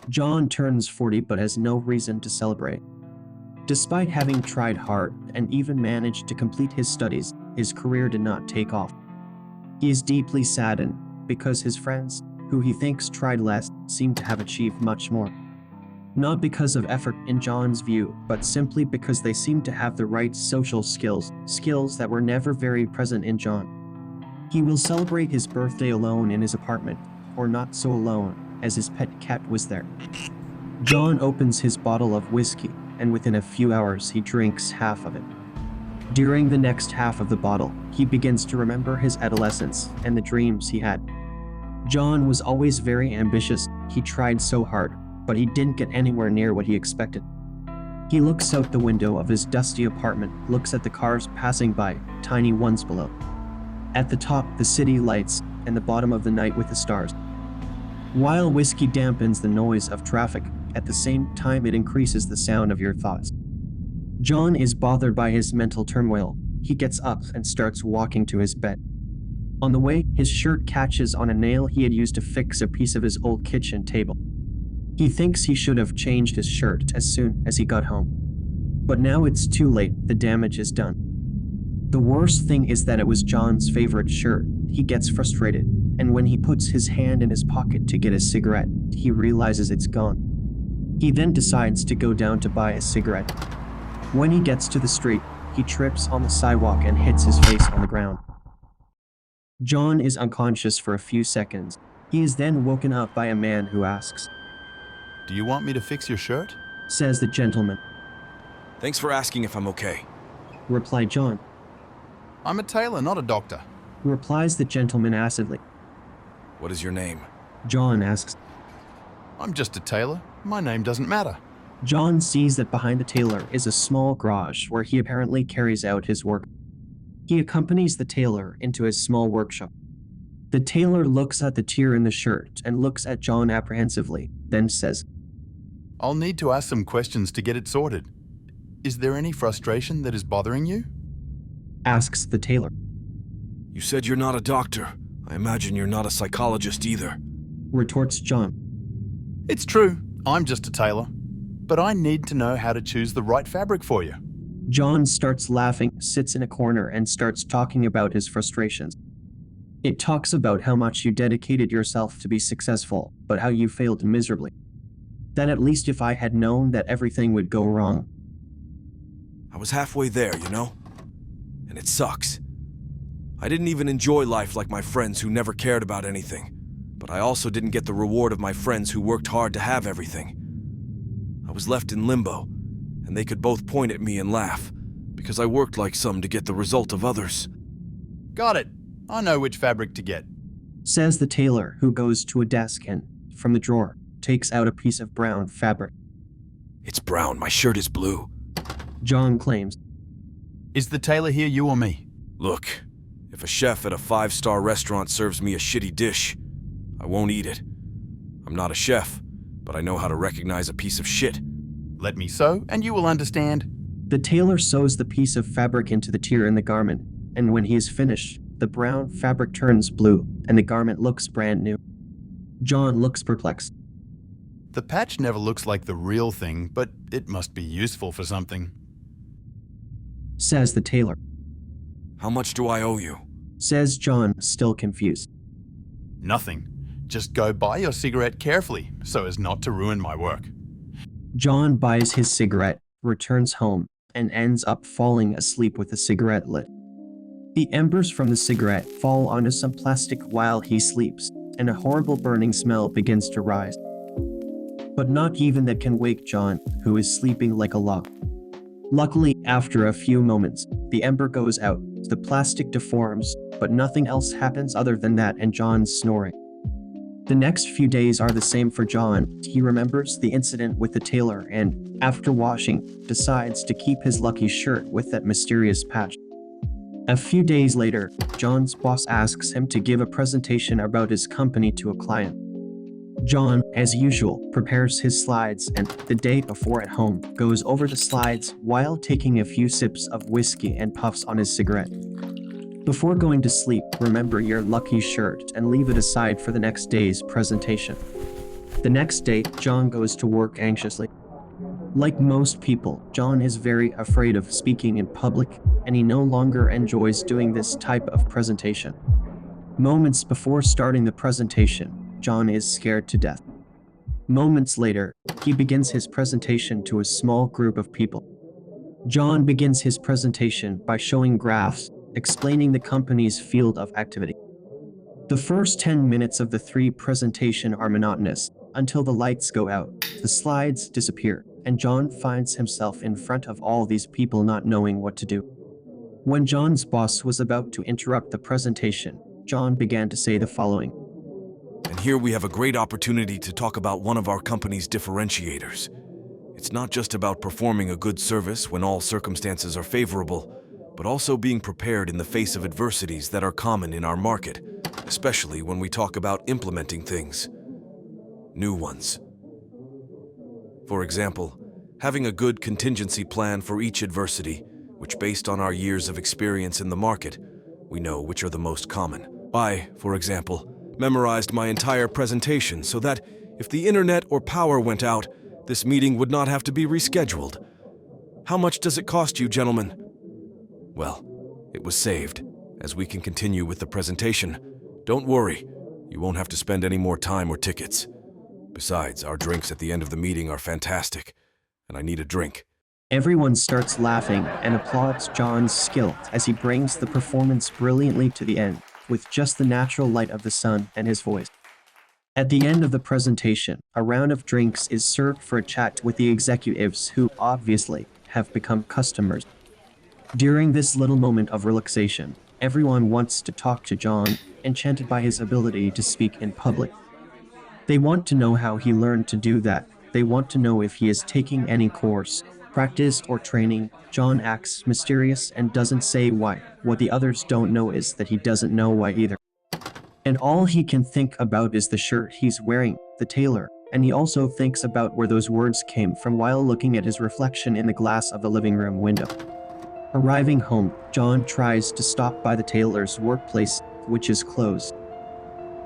John turns 40 but has no reason to celebrate. Despite having tried hard and even managed to complete his studies, his career did not take off. He is deeply saddened because his friends, who he thinks tried less, seem to have achieved much more. Not because of effort in John's view, but simply because they seem to have the right social skills that were never very present in John. He will celebrate his birthday alone in his apartment, or not so alone, as his pet cat was there. John opens his bottle of whiskey, and within a few hours he drinks half of it. During the next half of the bottle, he begins to remember his adolescence and the dreams he had. John was always very ambitious. He tried so hard, but he didn't get anywhere near what he expected. He looks out the window of his dusty apartment, looks at the cars passing by, tiny ones below. At the top, the city lights, and the bottom of the night with the stars. While whiskey dampens the noise of traffic, at the same time it increases the sound of your thoughts. John is bothered by his mental turmoil. He gets up and starts walking to his bed. On the way, his shirt catches on a nail he had used to fix a piece of his old kitchen table. He thinks he should have changed his shirt as soon as he got home. But now it's too late, the damage is done. The worst thing is that it was John's favorite shirt. He gets frustrated, and when he puts his hand in his pocket to get a cigarette, he realizes it's gone. He then decides to go down to buy a cigarette. When he gets to the street, he trips on the sidewalk and hits his face on the ground. John is unconscious for a few seconds. He is then woken up by a man who asks, "Do you want me to fix your shirt?" Says the gentleman. Thanks for asking if I'm okay. Replied John. "I'm a tailor, not a doctor." Replies the gentleman acidly. What is your name? John asks. "I'm just a tailor. My name doesn't matter." John sees that behind the tailor is a small garage where he apparently carries out his work. He accompanies the tailor into his small workshop. The tailor looks at the tear in the shirt and looks at John apprehensively, then says, "I'll need to ask some questions to get it sorted. Is there any frustration that is bothering you?" Asks the tailor. You said you're not a doctor. I imagine you're not a psychologist either. Retorts John. "It's true, I'm just a tailor. But I need to know how to choose the right fabric for you." John starts laughing, sits in a corner, and starts talking about his frustrations. It talks about how much you dedicated yourself to be successful, but how you failed miserably. That at least if I had known that everything would go wrong. I was halfway there, you know? And it sucks. I didn't even enjoy life like my friends who never cared about anything. But I also didn't get the reward of my friends who worked hard to have everything. I was left in limbo, and they could both point at me and laugh, because I worked like some to get the result of others. "Got it. I know which fabric to get." Says the tailor, who goes to a desk and, from the drawer, takes out a piece of brown fabric. It's brown, my shirt is blue. John claims. "Is the tailor here you or me?" Look, if a chef at a 5-star restaurant serves me a shitty dish, I won't eat it. I'm not a chef, but I know how to recognize a piece of shit. "Let me sew, and you will understand." The tailor sews the piece of fabric into the tear in the garment, and when he is finished, the brown fabric turns blue, and the garment looks brand new. John looks perplexed. "The patch never looks like the real thing, but it must be useful for something." Says the tailor. How much do I owe you? Says John, still confused. "Nothing. Just go buy your cigarette carefully, so as not to ruin my work." John buys his cigarette, returns home, and ends up falling asleep with the cigarette lit. The embers from the cigarette fall onto some plastic while he sleeps, and a horrible burning smell begins to rise. But not even that can wake John, who is sleeping like a log. Luckily, after a few moments, the ember goes out, the plastic deforms, but nothing else happens other than that and John's snoring. The next few days are the same for John. He remembers the incident with the tailor and, after washing, decides to keep his lucky shirt with that mysterious patch. A few days later, John's boss asks him to give a presentation about his company to a client. John, as usual, prepares his slides and, the day before at home, goes over the slides while taking a few sips of whiskey and puffs on his cigarette. Before going to sleep, remember your lucky shirt and leave it aside for the next day's presentation. The next day, John goes to work anxiously. Like most people, John is very afraid of speaking in public, and he no longer enjoys doing this type of presentation. Moments before starting the presentation, John is scared to death. Moments later, he begins his presentation to a small group of people. John begins his presentation by showing graphs, explaining the company's field of activity. The first 10 minutes of the 3 presentation are monotonous, until the lights go out, the slides disappear, and John finds himself in front of all these people not knowing what to do. When John's boss was about to interrupt the presentation, John began to say the following. And here we have a great opportunity to talk about one of our company's differentiators. It's not just about performing a good service when all circumstances are favorable, but also being prepared in the face of adversities that are common in our market, especially when we talk about implementing things. New ones. For example, having a good contingency plan for each adversity, which based on our years of experience in the market, we know which are the most common. I, for example, memorized my entire presentation so that if the internet or power went out, this meeting would not have to be rescheduled. How much does it cost you, gentlemen? Well, it was saved, as we can continue with the presentation. Don't worry, you won't have to spend any more time or tickets. Besides, our drinks at the end of the meeting are fantastic, and I need a drink. Everyone starts laughing and applauds John's skill as he brings the performance brilliantly to the end, with just the natural light of the sun and his voice. At the end of the presentation, a round of drinks is served for a chat with the executives who, obviously, have become customers. During this little moment of relaxation, everyone wants to talk to John, enchanted by his ability to speak in public. They want to know how he learned to do that. They want to know if he is taking any course, practice, or training. John acts mysterious and doesn't say why. What the others don't know is that he doesn't know why either. And all he can think about is the shirt he's wearing, the tailor, and he also thinks about where those words came from while looking at his reflection in the glass of the living room window. Arriving home, John tries to stop by the tailor's workplace, which is closed.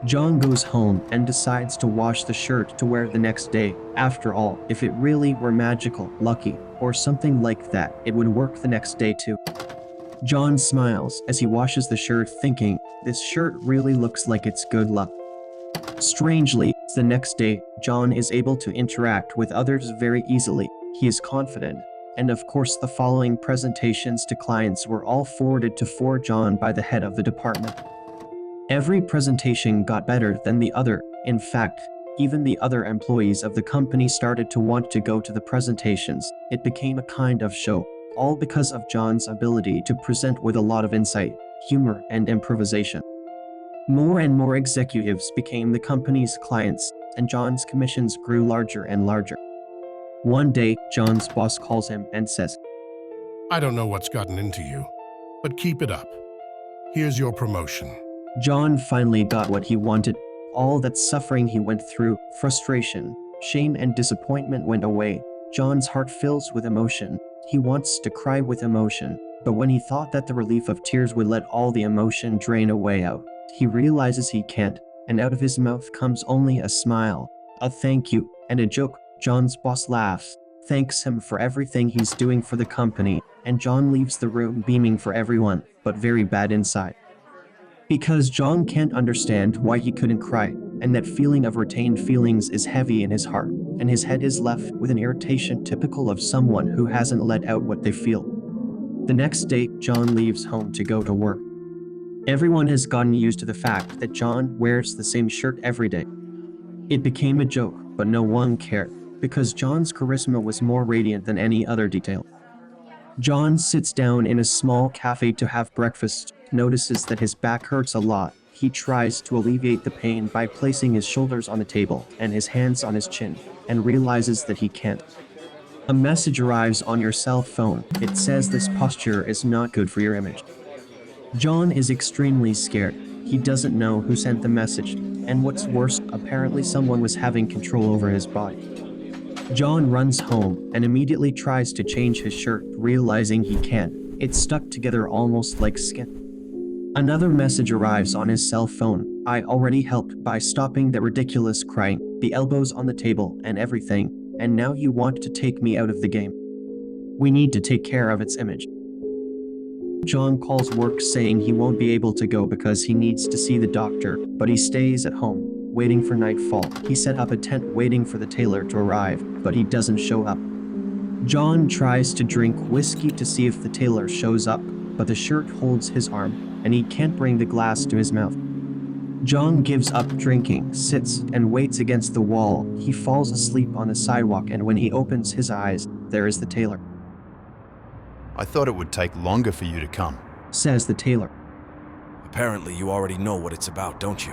John goes home and decides to wash the shirt to wear the next day. After all, if it really were magical, lucky, or something like that, it would work the next day too. John smiles as he washes the shirt, thinking, this shirt really looks like it's good luck. Strangely, the next day, John is able to interact with others very easily. He is confident, and of course the following presentations to clients were all forwarded to John by the head of the department. Every presentation got better than the other. In fact, even the other employees of the company started to want to go to the presentations. It became a kind of show, all because of John's ability to present with a lot of insight, humor, and improvisation. More and more executives became the company's clients, and John's commissions grew larger and larger. One day, John's boss calls him and says, I don't know what's gotten into you, but keep it up. Here's your promotion. John finally got what he wanted. All that suffering he went through, frustration, shame, and disappointment went away. John's heart fills with emotion. He wants to cry with emotion, but when he thought that the relief of tears would let all the emotion drain away out, he realizes he can't, and out of his mouth comes only a smile, a thank you, and a joke. John's boss laughs, thanks him for everything he's doing for the company, and John leaves the room beaming for everyone, but very bad inside. Because John can't understand why he couldn't cry, and that feeling of retained feelings is heavy in his heart, and his head is left with an irritation typical of someone who hasn't let out what they feel. The next day, John leaves home to go to work. Everyone has gotten used to the fact that John wears the same shirt every day. It became a joke, but no one cared, because John's charisma was more radiant than any other detail. John sits down in a small cafe to have breakfast, notices that his back hurts a lot. He tries to alleviate the pain by placing his shoulders on the table and his hands on his chin, and realizes that he can't. A message arrives on your cell phone. It says this posture is not good for your image. John is extremely scared. He doesn't know who sent the message, and what's worse, apparently someone was having control over his body. John runs home and immediately tries to change his shirt, realizing he can't. It's stuck together almost like skin. Another message arrives on his cell phone. I already helped by stopping the ridiculous crying, the elbows on the table, and everything, and now you want to take me out of the game. We need to take care of its image. John calls work saying he won't be able to go because he needs to see the doctor, but he stays at home, waiting for nightfall. He set up a tent waiting for the tailor to arrive, but he doesn't show up. John tries to drink whiskey to see if the tailor shows up, but the shirt holds his arm, and he can't bring the glass to his mouth. John gives up drinking, sits, and waits against the wall. He falls asleep on the sidewalk, and when he opens his eyes, there is the tailor. I thought it would take longer for you to come. Says the tailor. Apparently you already know what it's about, don't you?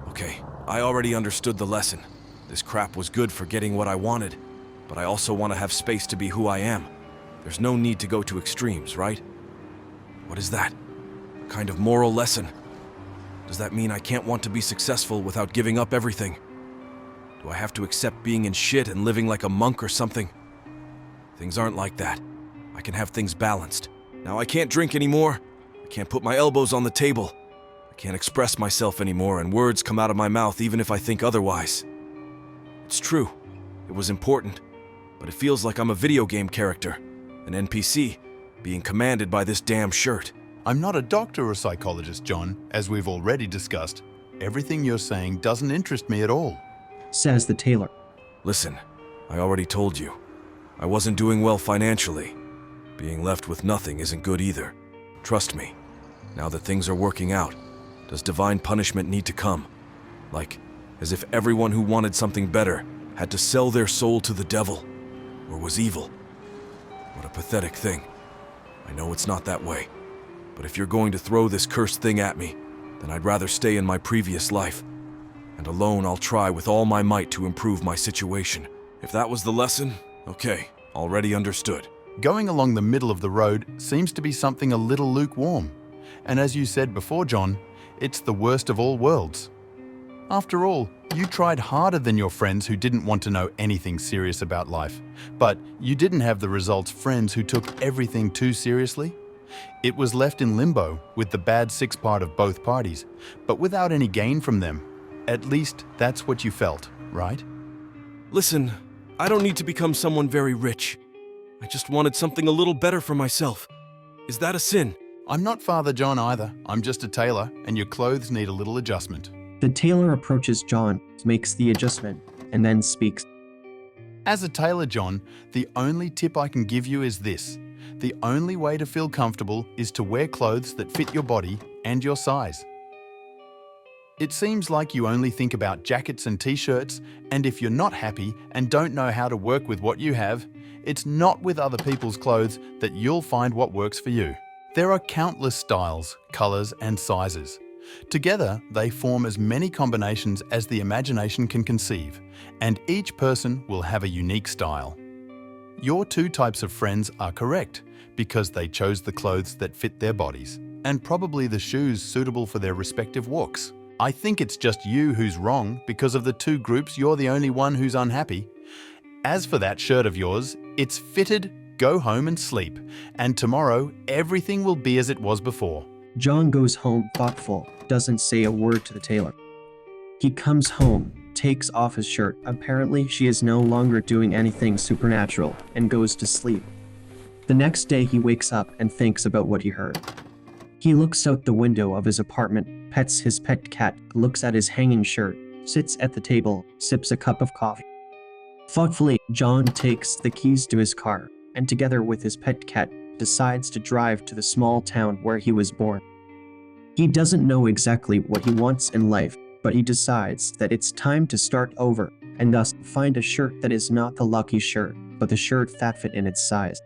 Okay, I already understood the lesson. This crap was good for getting what I wanted, but I also want to have space to be who I am. There's no need to go to extremes, right? What is that? A kind of moral lesson? Does that mean I can't want to be successful without giving up everything? Do I have to accept being in shit and living like a monk or something? Things aren't like that. I can have things balanced. Now I can't drink anymore. I can't put my elbows on the table. I can't express myself anymore, and words come out of my mouth even if I think otherwise. It's true. It was important. But it feels like I'm a video game character, an NPC, being commanded by this damn shirt. I'm not a doctor or psychologist, John, as we've already discussed. Everything you're saying doesn't interest me at all. Says the tailor. Listen, I already told you. I wasn't doing well financially. Being left with nothing isn't good either. Trust me, now that things are working out, does divine punishment need to come? Like, as if everyone who wanted something better had to sell their soul to the devil, or was evil. What a pathetic thing. I know it's not that way, but if you're going to throw this cursed thing at me, then I'd rather stay in my previous life. And alone I'll try with all my might to improve my situation. If that was the lesson, okay, already understood. Going along the middle of the road seems to be something a little lukewarm. And as you said before, John, it's the worst of all worlds. After all, you tried harder than your friends who didn't want to know anything serious about life. But you didn't have the results friends who took everything too seriously. It was left in limbo with the bad six-part of both parties, but without any gain from them. At least that's what you felt, right? Listen, I don't need to become someone very rich. I just wanted something a little better for myself. Is that a sin? I'm not Father John either. I'm just a tailor, and your clothes need a little adjustment. The tailor approaches John, makes the adjustment, and then speaks. As a tailor, John, the only tip I can give you is this. The only way to feel comfortable is to wear clothes that fit your body and your size. It seems like you only think about jackets and t-shirts, and if you're not happy and don't know how to work with what you have, it's not with other people's clothes that you'll find what works for you. There are countless styles, colors, and sizes. Together, they form as many combinations as the imagination can conceive, and each person will have a unique style. Your two types of friends are correct, because they chose the clothes that fit their bodies, and probably the shoes suitable for their respective walks. I think it's just you who's wrong, because of the two groups you're the only one who's unhappy. As for that shirt of yours, it's fitted, go home and sleep, and tomorrow everything will be as it was before. John goes home thoughtful, doesn't say a word to the tailor. He comes home, takes off his shirt. Apparently she is no longer doing anything supernatural, and goes to sleep. The next day he wakes up and thinks about what he heard. He looks out the window of his apartment, pets his pet cat, looks at his hanging shirt, sits at the table, sips a cup of coffee. Thoughtfully, John takes the keys to his car, and together with his pet cat, decides to drive to the small town where he was born. He doesn't know exactly what he wants in life, but he decides that it's time to start over, and thus find a shirt that is not the lucky shirt, but the shirt that fit in its size.